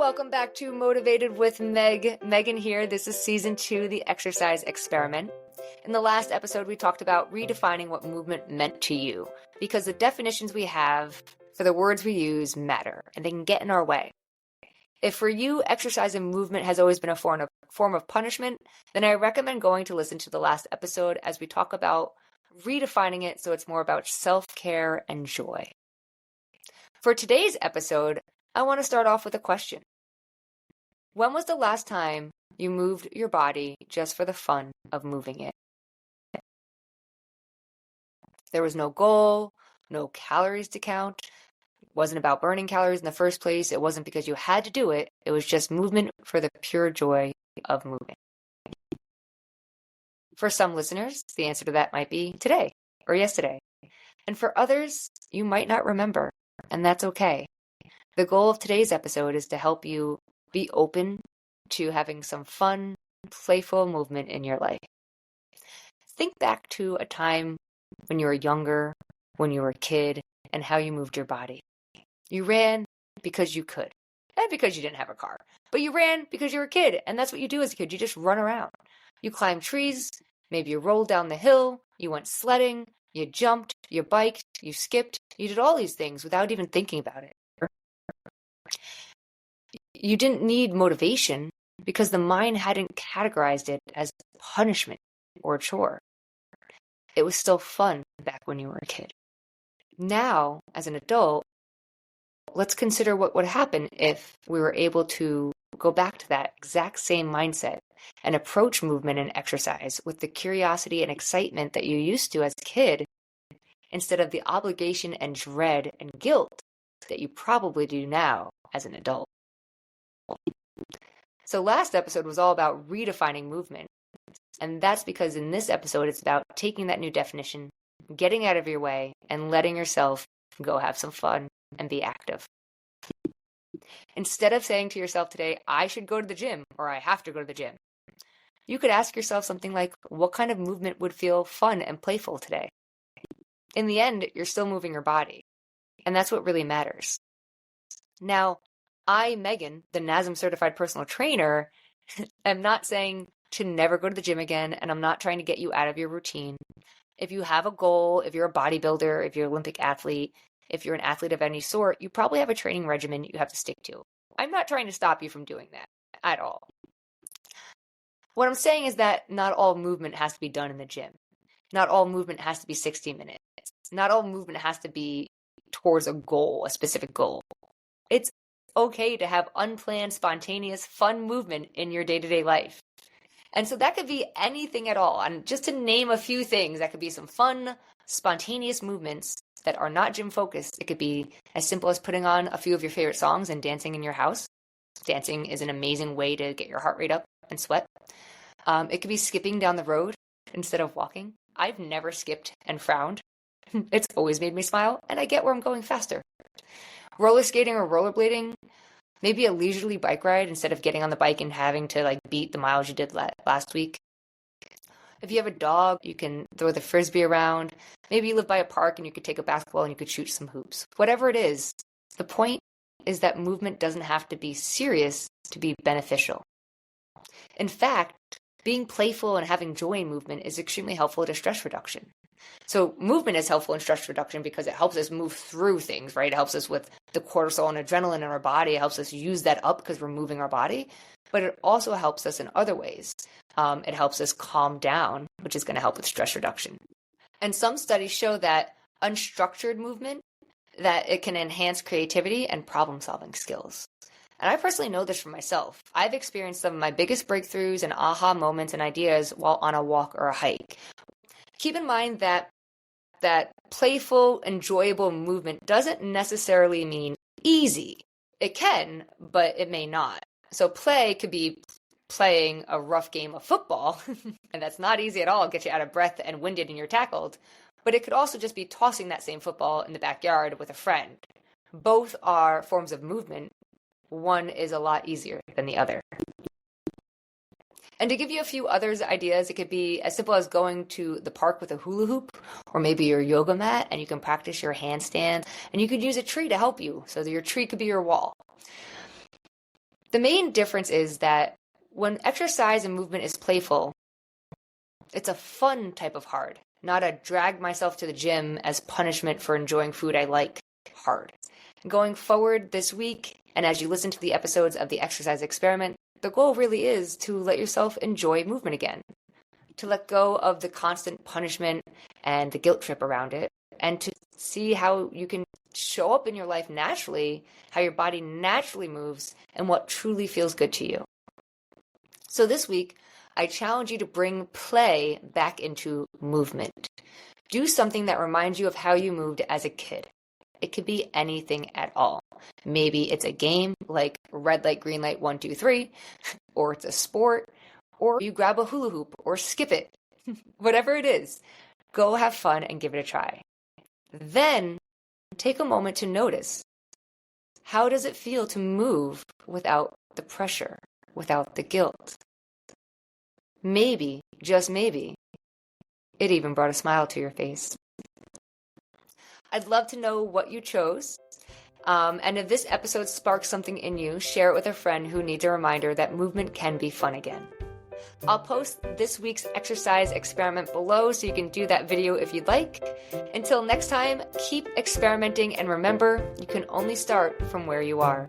Welcome back to Motivated with Meg. Megan here. This is season 2, the exercise experiment. In the last episode, we talked about redefining what movement meant to you, because the definitions we have for the words we use matter, and they can get in our way. If for you, exercise and movement has always been a form of punishment, then I recommend going to listen to the last episode as we talk about redefining it so it's more about self-care and joy. For today's episode, I want to start off with a question. When was the last time you moved your body just for the fun of moving it? There was no goal, no calories to count. It wasn't about burning calories in the first place. It wasn't because you had to do it. It was just movement for the pure joy of moving. For some listeners, the answer to that might be today or yesterday. And for others, you might not remember, and that's okay. The goal of today's episode is to help you be open to having some fun, playful movement in your life. Think back to a time when you were younger, when you were a kid, and how you moved your body. You ran because you could, and because you didn't have a car. But you ran because you were a kid, and that's what you do as a kid. You just run around. You climbed trees, maybe you rolled down the hill, you went sledding, you jumped, you biked, you skipped. You did all these things without even thinking about it. You didn't need motivation because the mind hadn't categorized it as punishment or a chore. It was still fun back when you were a kid. Now, as an adult, let's consider what would happen if we were able to go back to that exact same mindset and approach movement and exercise with the curiosity and excitement that you used to as a kid, instead of the obligation and dread and guilt that you probably do now as an adult. So last episode was all about redefining movement. And that's because in this episode, it's about taking that new definition, getting out of your way, and letting yourself go have some fun and be active. Instead of saying to yourself today, I should go to the gym, or I have to go to the gym, you could ask yourself something like, what kind of movement would feel fun and playful today? In the end, you're still moving your body. And that's what really matters. Now, I, Megan, the NASM certified personal trainer, am not saying to never go to the gym again, and I'm not trying to get you out of your routine. If you have a goal, if you're a bodybuilder, if you're an Olympic athlete, if you're an athlete of any sort, you probably have a training regimen you have to stick to. I'm not trying to stop you from doing that at all. What I'm saying is that not all movement has to be done in the gym. Not all movement has to be 60 minutes. Not all movement has to be towards a goal, a specific goal. It's okay to have unplanned, spontaneous, fun movement in your day-to-day life. And so that could be anything at all. And just to name a few things, that could be some fun, spontaneous movements that are not gym focused. It could be as simple as putting on a few of your favorite songs and dancing in your house. Dancing is an amazing way to get your heart rate up and sweat. It could be skipping down the road instead of walking. I've never skipped and frowned. It's always made me smile, and I get where I'm going faster. Roller skating or rollerblading, maybe a leisurely bike ride instead of getting on the bike and having to beat the miles you did last week. If you have a dog, you can throw the frisbee around. Maybe you live by a park and you could take a basketball and you could shoot some hoops. Whatever it is, the point is that movement doesn't have to be serious to be beneficial. In fact, being playful and having joy in movement is extremely helpful to stress reduction. So movement is helpful in stress reduction because it helps us move through things, right? It helps us with the cortisol and adrenaline in our body. It helps us use that up because we're moving our body. But it also helps us in other ways. It helps us calm down, which is going to help with stress reduction. And some studies show that unstructured movement, that it can enhance creativity and problem-solving skills. And I personally know this for myself. I've experienced some of my biggest breakthroughs and aha moments and ideas while on a walk or a hike. Keep in mind that playful, enjoyable movement doesn't necessarily mean easy. It can, but it may not. So play could be playing a rough game of football, and that's not easy at all. It'll get you out of breath and winded and you're tackled. But it could also just be tossing that same football in the backyard with a friend. Both are forms of movement. One is a lot easier than the other. And to give you a few others ideas, it could be as simple as going to the park with a hula hoop or maybe your yoga mat, and you can practice your handstand, and you could use a tree to help you. So that your tree could be your wall. The main difference is that when exercise and movement is playful, it's a fun type of hard, not a drag myself to the gym as punishment for enjoying food I like hard. Going forward this week, and as you listen to the episodes of the exercise experiment, the goal really is to let yourself enjoy movement again, to let go of the constant punishment and the guilt trip around it, and to see how you can show up in your life naturally, how your body naturally moves, and what truly feels good to you. So this week, I challenge you to bring play back into movement. Do something that reminds you of how you moved as a kid. It could be anything at all. Maybe it's a game like red light, green light, 1, 2, 3, or it's a sport, or you grab a hula hoop or skip it. Whatever it is, go have fun and give it a try. Then take a moment to notice, how does it feel to move without the pressure, without the guilt? Maybe, just maybe, it even brought a smile to your face. I'd love to know what you chose. And if this episode sparks something in you, share it with a friend who needs a reminder that movement can be fun again. I'll post this week's exercise experiment below so you can do that video if you'd like. Until next time, keep experimenting and remember, you can only start from where you are.